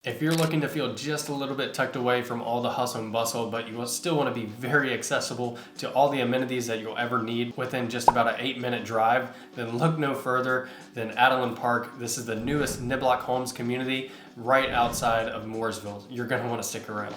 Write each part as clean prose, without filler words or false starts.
If you're looking to feel just a little bit tucked away from all the hustle and bustle, but you still want to be very accessible to all the amenities that you'll ever need within just about an 8-minute drive, then look no further than Adalyn Park. This is the newest Niblock homes community right outside of Mooresville. You're going to want to stick around.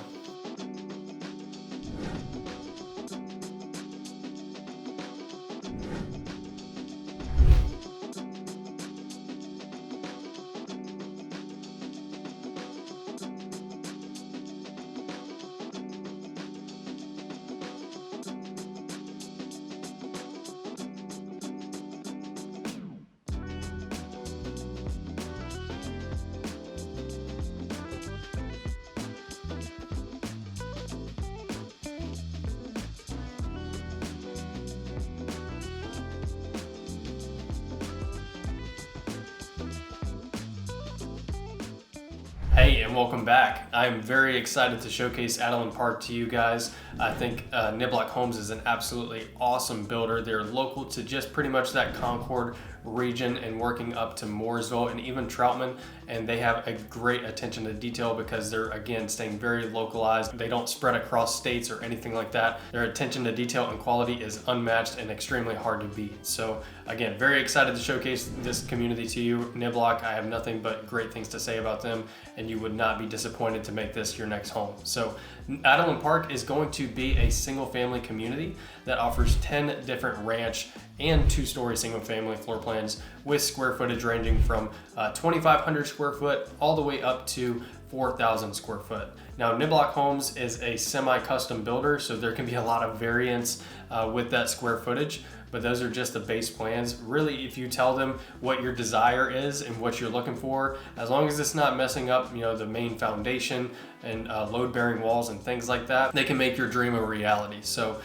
Hey, and welcome back. I'm very excited to showcase Adalyn Park to you guys. I think Niblock Homes is an absolutely awesome builder. They're local to just pretty much that Concord region and working up to Mooresville and even Troutman, and they have a great attention to detail because they're, again, staying very localized. They don't spread across states or anything like that. Their attention to detail and quality is unmatched and extremely hard to beat. So again, very excited to showcase this community to you. Niblock, I have nothing but great things to say about them, and you would not be disappointed to make this your next home. So Adalyn Park is going to be a single family community that offers 10 different ranch and 2-story single family floor plans with square footage ranging from 2,500 square foot all the way up to 4,000 square foot. Now, Niblock Homes is a semi-custom builder, so there can be a lot of variance with that square footage, but those are just the base plans. Really, if you tell them what your desire is and what you're looking for, as long as it's not messing up, the main foundation and load-bearing walls and things like that, they can make your dream a reality. So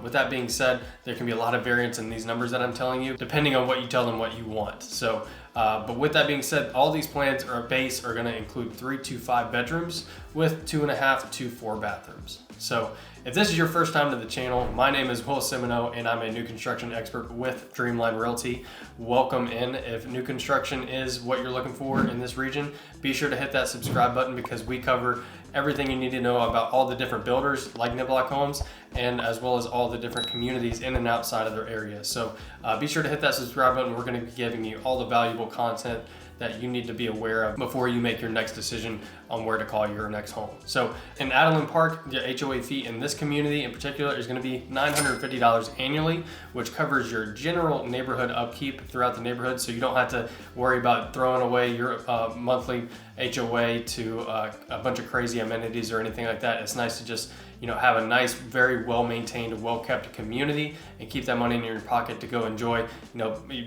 with that being said, there can be a lot of variance in these numbers that I'm telling you, depending on what you tell them what you want. So, but with that being said, all these plans are going to include 3 to 5 bedrooms with 2.5 to 4 bathrooms. So if this is your first time to the channel, my name is Will Simoneaux and I'm a new construction expert with Dreamline Realty. Welcome in. If new construction is what you're looking for in this region, be sure to hit that subscribe button because we cover everything you need to know about all the different builders like Niblock Homes, and as well as all the different communities in and outside of their area. So be sure to hit that subscribe button. We're going to be giving you all the valuable content that you need to be aware of before you make your next decision on where to call your next home. So in Adalyn Park, the HOA fee in this community in particular is going to be $950 annually, which covers your general neighborhood upkeep throughout the neighborhood, so you don't have to worry about throwing away your monthly HOA to a bunch of crazy amenities or anything like that. It's nice to just have a nice, very well-maintained, well-kept community and keep that money in your pocket to go enjoy,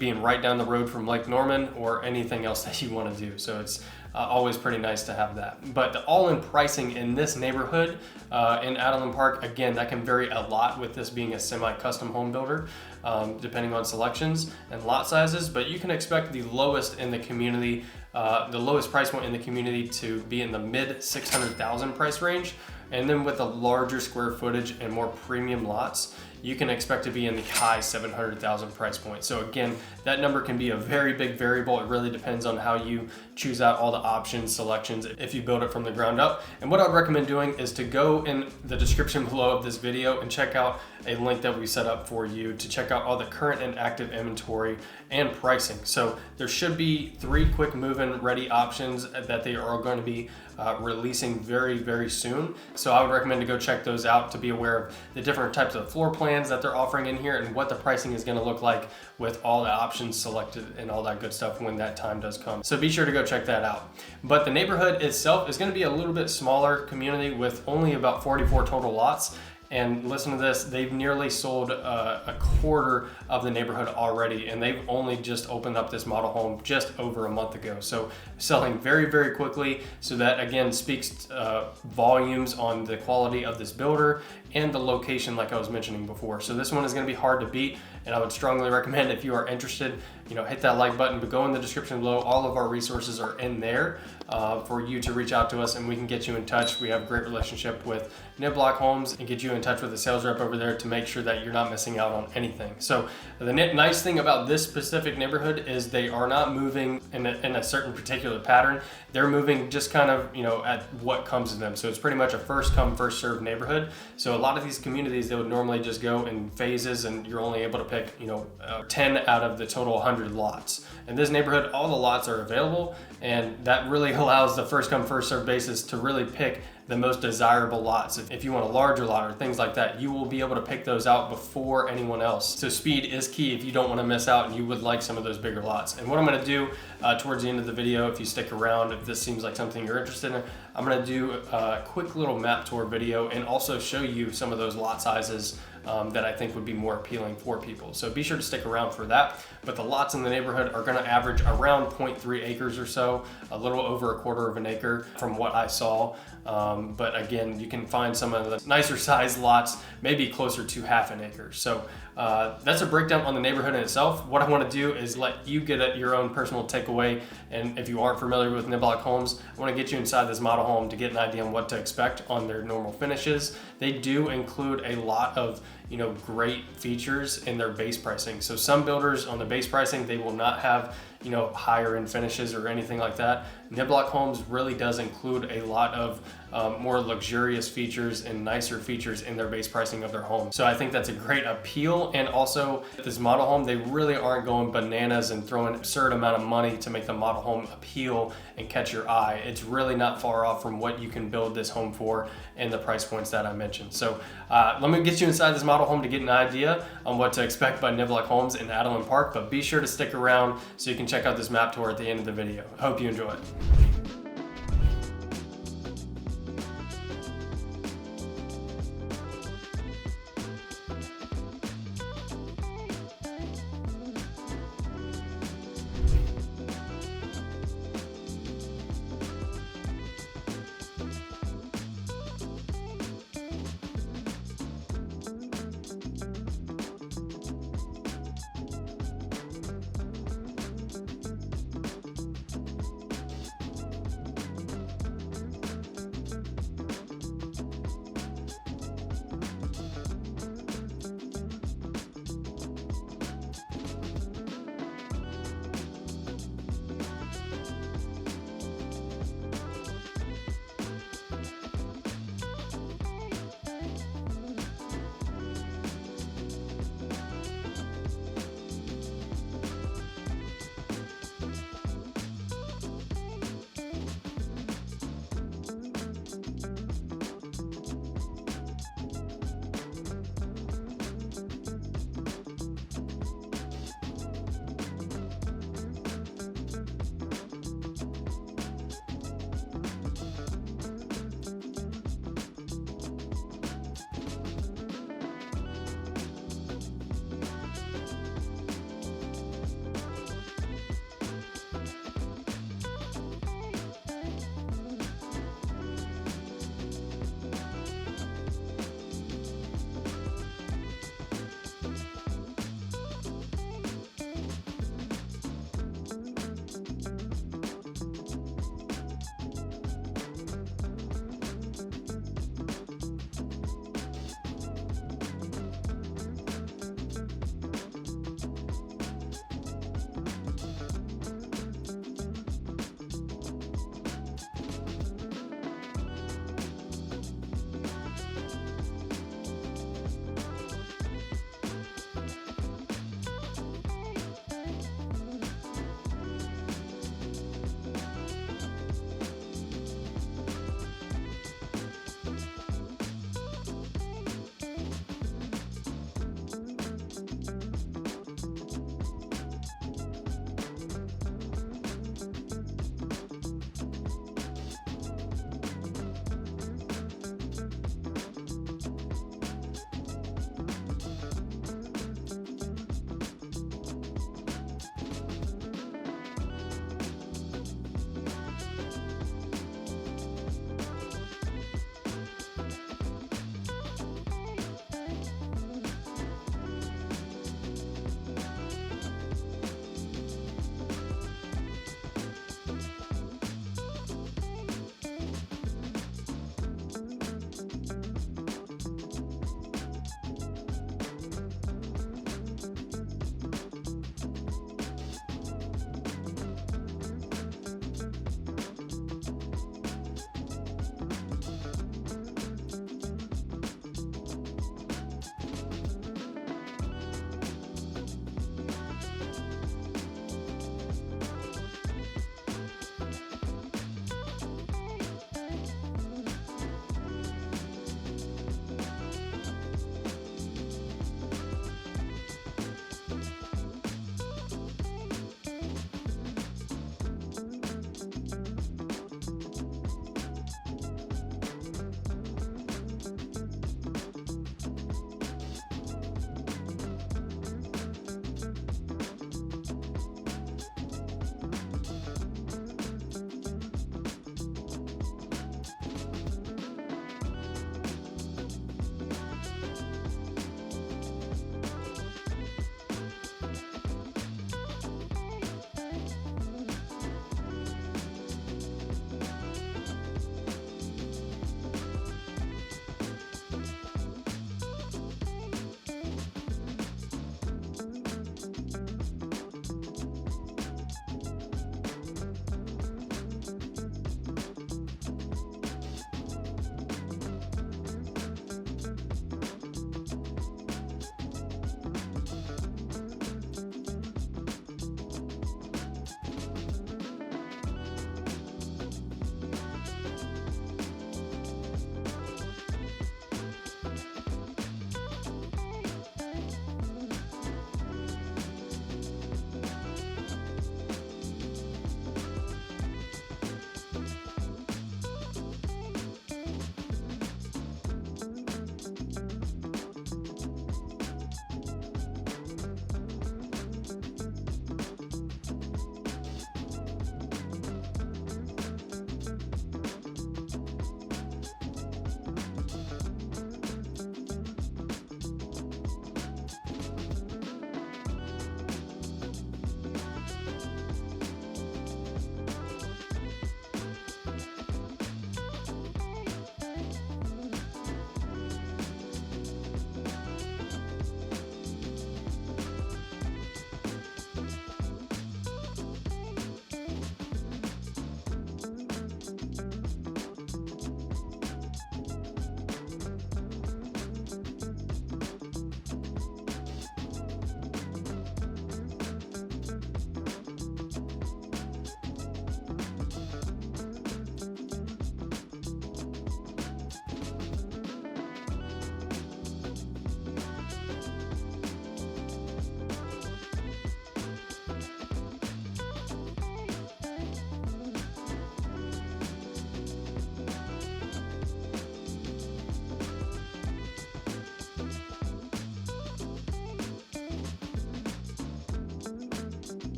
being right down the road from Lake Norman or anything else that you want to do. So it's always pretty nice to have that. But the all-in pricing in this neighborhood in Adalyn Park, again, that can vary a lot with this being a semi-custom home builder, depending on selections and lot sizes, but you can expect the lowest in the community, the lowest price point in the community to be in the mid 600,000 price range. And then with the larger square footage and more premium lots, you can expect to be in the high 700,000 price point. So again, that number can be a very big variable. It really depends on how you choose out all the options, selections, if you build it from the ground up. And what I'd recommend doing is to go in the description below of this video and check out a link that we set up for you to check out all the current and active inventory and pricing. So there should be 3 quick move-in ready options that they are going to be releasing very, very soon. So I would recommend to go check those out to be aware of the different types of floor plans that they're offering in here and what the pricing is going to look like with all the options selected and all that good stuff when that time does come. So be sure to go check that out. But the neighborhood itself is going to be a little bit smaller community with only about 44 total lots. And listen to this, they've nearly sold a quarter of the neighborhood already, and they've only just opened up this model home just over a month ago. So selling very, very quickly. So that again speaks volumes on the quality of this builder and the location like I was mentioning before. So this one is going to be hard to beat, and I would strongly recommend, if you are interested, hit that like button, but go in the description below. All of our resources are in there for you to reach out to us, and we can get you in touch. We have a great relationship with Niblock Homes and get you in touch with a sales rep over there to make sure that you're not missing out on anything. So the nice thing about this specific neighborhood is they are not moving in a certain particular pattern. They're moving just kind of, at what comes to them. So it's pretty much a first come, first served neighborhood. So a lot of these communities, they would normally just go in phases, and you're only able to pick, 10 out of the total 100 lots. In this neighborhood, all the lots are available, and that really allows the first come, first served basis to really pick the most desirable lots. If you want a larger lot or things like that, you will be able to pick those out before anyone else. So speed is key if you don't want to miss out and you would like some of those bigger lots. And what I'm going to do towards the end of the video, if you stick around, if this seems like something you're interested in, I'm going to do a quick little map tour video and also show you some of those lot sizes that I think would be more appealing for people. So be sure to stick around for that. But the lots in the neighborhood are going to average around 0.3 acres or so, a little over a quarter of an acre from what I saw. But again, you can find some of the nicer sized lots, maybe closer to half an acre. So that's a breakdown on the neighborhood in itself. What I want to do is let you get your own personal takeaway. And if you aren't familiar with Niblock Homes, I want to get you inside this model home to get an idea on what to expect on their normal finishes. They do include a lot of great features in their base pricing. So some builders on the base pricing, they will not have higher end finishes or anything like that. Niblock Homes really does include a lot of more luxurious features and nicer features in their base pricing of their home. So I think that's a great appeal. And also this model home, they really aren't going bananas and throwing an absurd amount of money to make the model home appeal and catch your eye. It's really not far off from what you can build this home for and the price points that I mentioned. So let me get you inside this model home to get an idea on what to expect by Niblock Homes in Adalyn Park, but be sure to stick around so you can check out this map tour at the end of the video. I hope you enjoy it.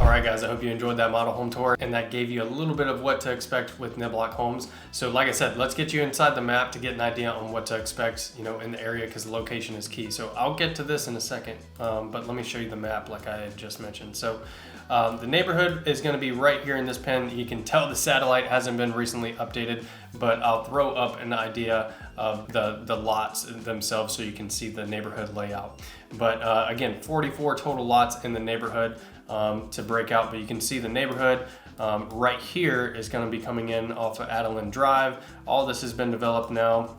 All right, guys, I hope you enjoyed that model home tour and that gave you a little bit of what to expect with Niblock homes. So like I said, let's get you inside the map to get an idea on what to expect, in the area, because the location is key. So I'll get to this in a second, but let me show you the map like I had just mentioned. So the neighborhood is going to be right here in this pen. You can tell the satellite hasn't been recently updated, but I'll throw up an idea of the lots themselves so you can see the neighborhood layout. But again, 44 total lots in the neighborhood to break out, but you can see the neighborhood right here is going to be coming in off of Adalyn Drive. All this has been developed now.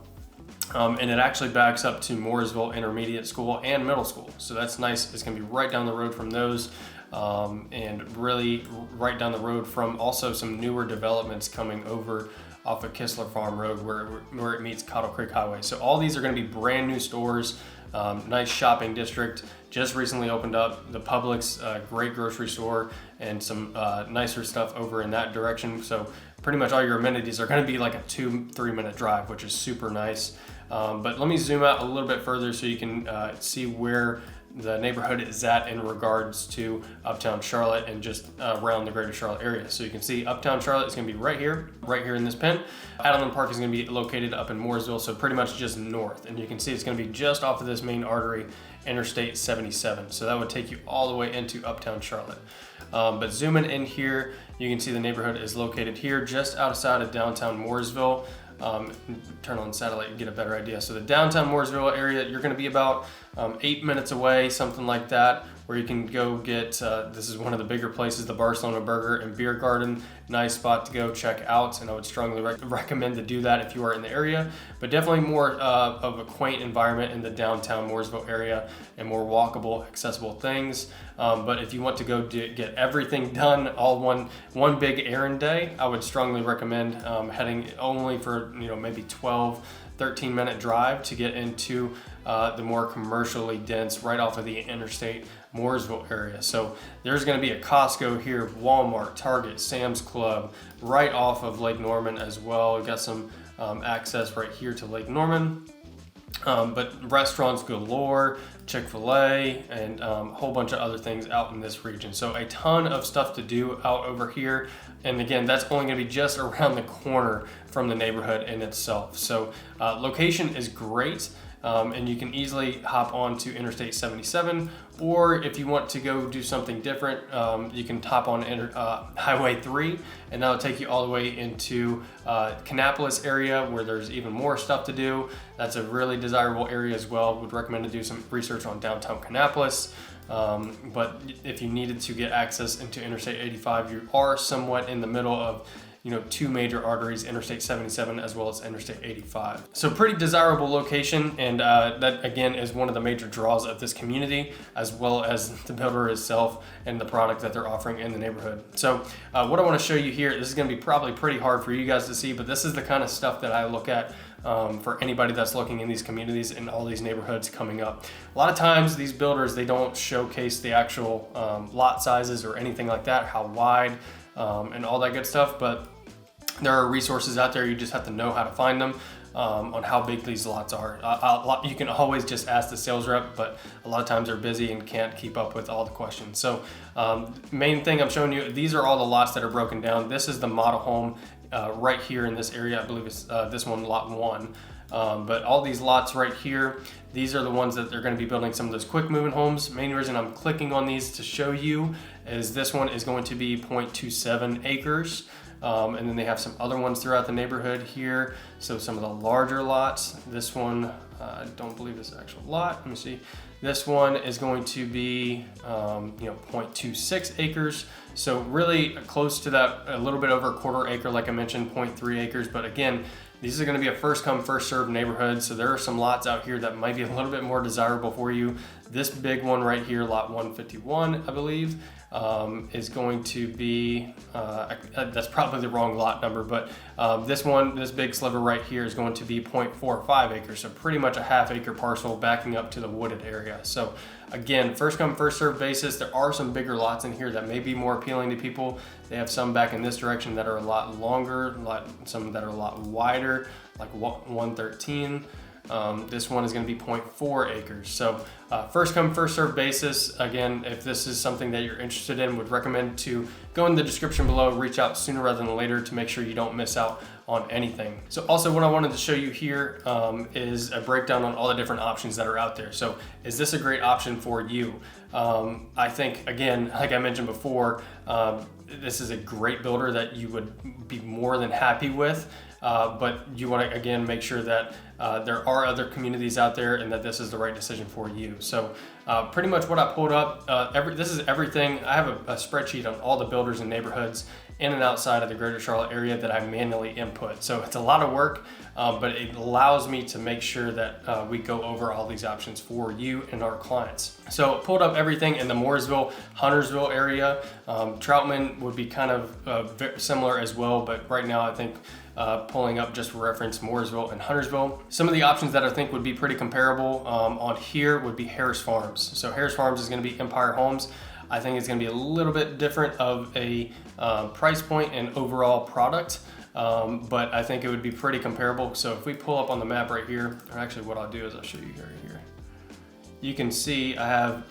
And it actually backs up to Mooresville Intermediate School and Middle School. So that's nice. It's going to be right down the road from those. And really right down the road from also some newer developments coming over off of Kistler Farm Road where it meets Cottle Creek Highway. So all these are going to be brand new stores, nice shopping district, just recently opened up. The Publix, great grocery store, and some nicer stuff over in that direction. So pretty much all your amenities are going to be like a 2-3 minute drive, which is super nice. But let me zoom out a little bit further so you can see where the neighborhood is at in regards to Uptown Charlotte and just around the greater Charlotte area. So you can see Uptown Charlotte is going to be right here in this pen. Adalyn Park is going to be located up in Mooresville, so pretty much just north. And you can see it's going to be just off of this main artery, Interstate 77. So that would take you all the way into Uptown Charlotte. But zooming in here, you can see the neighborhood is located here just outside of downtown Mooresville. Turn on satellite and get a better idea. So the downtown Mooresville area, you're going to be about 8 minutes away, something like that, where you can go get, this is one of the bigger places, the Barcelona Burger and Beer Garden. Nice spot to go check out, and I would strongly recommend to do that if you are in the area. But definitely more of a quaint environment in the downtown Mooresville area and more walkable, accessible things. But if you want to go get everything done all one big errand day, I would strongly recommend heading only for maybe 12-13 minute drive to get into the more commercially dense right off of the interstate Mooresville area. So there's going to be a Costco here, Walmart, Target, Sam's Club, right off of Lake Norman as well. We've got some access right here to Lake Norman. But restaurants galore, Chick-fil-A, and a whole bunch of other things out in this region. So a ton of stuff to do out over here. And again, that's only going to be just around the corner from the neighborhood in itself. So location is great. And you can easily hop on to Interstate 77, or if you want to go do something different, you can hop on Highway 3, and that'll take you all the way into Kannapolis area, where there's even more stuff to do. That's a really desirable area as well. Would recommend to do some research on downtown Kannapolis. But if you needed to get access into Interstate 85, you are somewhat in the middle of two major arteries, Interstate 77 as well as Interstate 85. So pretty desirable location, and that again is one of the major draws of this community, as well as the builder itself and the product that they're offering in the neighborhood. So what I want to show you here, this is going to be probably pretty hard for you guys to see, but this is the kind of stuff that I look at for anybody that's looking in these communities and all these neighborhoods coming up. A lot of times these builders, they don't showcase the actual lot sizes or anything like that, how wide and all that good stuff, but there are resources out there. You just have to know how to find them on how big these lots are. You can always just ask the sales rep, but a lot of times they're busy and can't keep up with all the questions. So main thing I'm showing you, these are all the lots that are broken down. This is the model home right here in this area. I believe it's this one, lot 1. But all these lots right here, these are the ones that they're going to be building some of those quick moving homes. Main reason I'm clicking on these to show you is this one is going to be 0.27 acres. And then they have some other ones throughout the neighborhood here. So some of the larger lots, this one, I don't believe this is an actual lot. Let me see. This one is going to be, 0.26 acres. So really close to that, a little bit over a quarter acre, like I mentioned, 0.3 acres. But again, these are going to be a first come, first served neighborhood. So there are some lots out here that might be a little bit more desirable for you. This big one right here, lot 151, I believe, is going to be, that's probably the wrong lot number, but this big sliver right here is going to be 0.45 acres. So pretty much a half-acre parcel backing up to the wooded area. So again, first come, first served basis. There are some bigger lots in here that may be more appealing to people. They have some back in this direction that are a lot longer, some that are a lot wider, like 113. This one is going to be 0.4 acres. So first come, first served basis. Again, if this is something that you're interested in, would recommend to go in the description below, reach out sooner rather than later to make sure you don't miss out on anything. So also what I wanted to show you here is a breakdown on all the different options that are out there. So is this a great option for you? I think, again, like I mentioned before, this is a great builder that you would be more than happy with. But you want to, again, make sure that there are other communities out there and that this is the right decision for you. So pretty much what I pulled up, this is everything. I have a spreadsheet on all the builders and neighborhoods in and outside of the greater Charlotte area that I manually input. So it's a lot of work, but it allows me to make sure that we go over all these options for you and our clients. So pulled up everything in the Mooresville, Huntersville area. Troutman would be kind of very similar as well, but right now I think pulling up just for reference Mooresville and Huntersville. Some of the options that I think would be pretty comparable on here would be Harris Farms. So Harris Farms is going to be Empire Homes. I think it's going to be a little bit different of a price point and overall product, but I think it would be pretty comparable. So if we pull up on the map right here, or actually what I'll do is I'll show you right here. You can see I've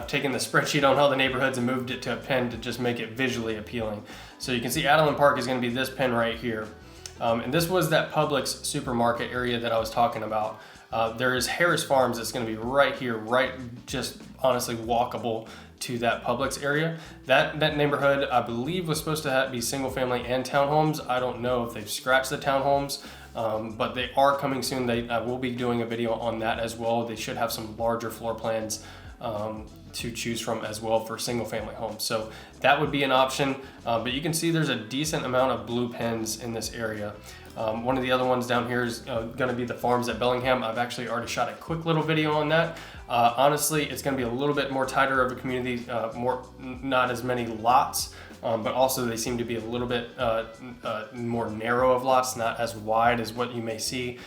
taken the spreadsheet on all the neighborhoods and moved it to a pen to just make it visually appealing. So you can see Adalyn Park is going to be this pen right here. And this was that Publix supermarket area that I was talking about. There is Harris Farms that's going to be right here, just honestly walkable to that Publix area. That neighborhood, I believe, was supposed to be single family and townhomes. I don't know if they've scratched the townhomes, but they are coming soon. I will be doing a video on that as well. They should have some larger floor plans to choose from as well for single family homes. So that would be an option, but you can see there's a decent amount of blue pens in this area. One of the other ones down here is going to be the farms at Bellingham. I've actually already shot a quick little video on that. Honestly, it's going to be a little bit more tighter of a community, not as many lots, but also they seem to be a little bit more narrow of lots, not as wide as what you may see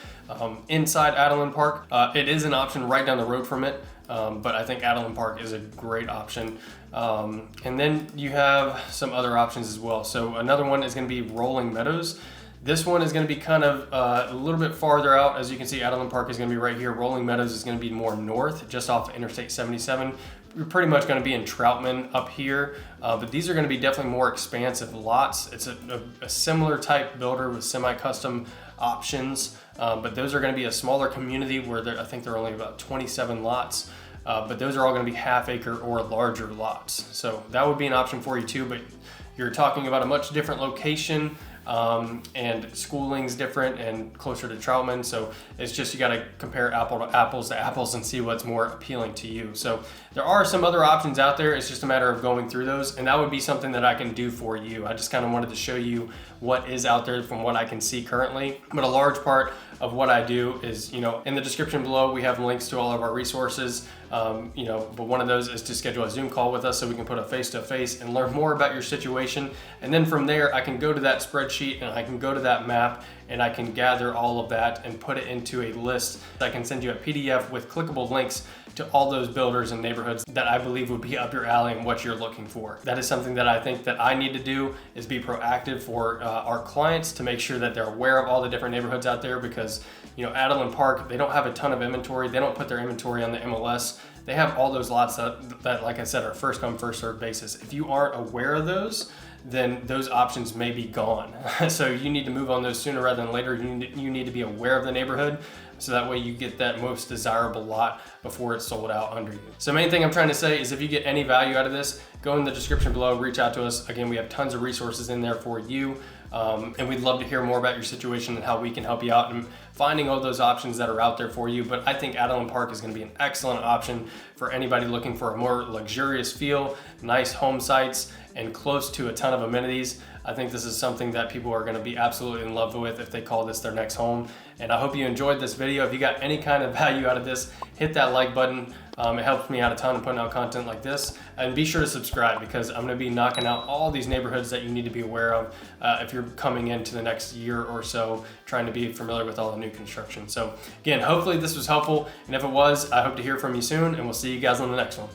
inside Adalyn Park. It is an option right down the road from it, but I think Adalyn Park is a great option. And then you have some other options as well. So another one is going to be Rolling Meadows. This one is going to be kind of a little bit farther out. As you can see, Adalyn Park is going to be right here. Rolling Meadows is going to be more north, just off of Interstate 77. You're pretty much going to be in Troutman up here, but these are going to be definitely more expansive lots. It's a similar type builder with semi-custom options, but those are going to be a smaller community where I think there are only about 27 lots. But those are all going to be half acre or larger lots. So that would be an option for you too, but you're talking about a much different location, and schooling's different and closer to Troutman. So it's just, you got to compare apples to apples and see what's more appealing to you. So there are some other options out there. It's just a matter of going through those, and that would be something that I can do for you. I just kind of wanted to show you what is out there from what I can see currently. But a large part of what I do is, in the description below, we have links to all of our resources. But one of those is to schedule a Zoom call with us so we can put a face-to-face and learn more about your situation. And then from there, I can go to that spreadsheet and I can go to that map and I can gather all of that and put it into a list. I can send you a PDF with clickable links to all those builders and neighborhoods that I believe would be up your alley and what you're looking for. That is something that I think that I need to do, is be proactive for our clients to make sure that they're aware of all the different neighborhoods out there, because Adalyn Park, they don't have a ton of inventory. They don't put their inventory on the MLS. They have all those lots that like I said, are first come, first served basis. If you aren't aware of those, then those options may be gone. So you need to move on those sooner rather than later. You need to be aware of the neighborhood, so that way you get that most desirable lot before it's sold out under you. So main thing I'm trying to say is, if you get any value out of this, go in the description below, reach out to us. Again, we have tons of resources in there for you. And we'd love to hear more about your situation and how we can help you out in finding all those options that are out there for you. But I think Adalyn Park is going to be an excellent option for anybody looking for a more luxurious feel, nice home sites, and close to a ton of amenities. I think this is something that people are going to be absolutely in love with if they call this their next home. And I hope you enjoyed this video. If you got any kind of value out of this, hit that like button. It helps me out a ton in putting out content like this. And be sure to subscribe, because I'm going to be knocking out all these neighborhoods that you need to be aware of if you're coming into the next year or so, trying to be familiar with all the new construction. So again, hopefully this was helpful. And if it was, I hope to hear from you soon, and we'll see you guys on the next one.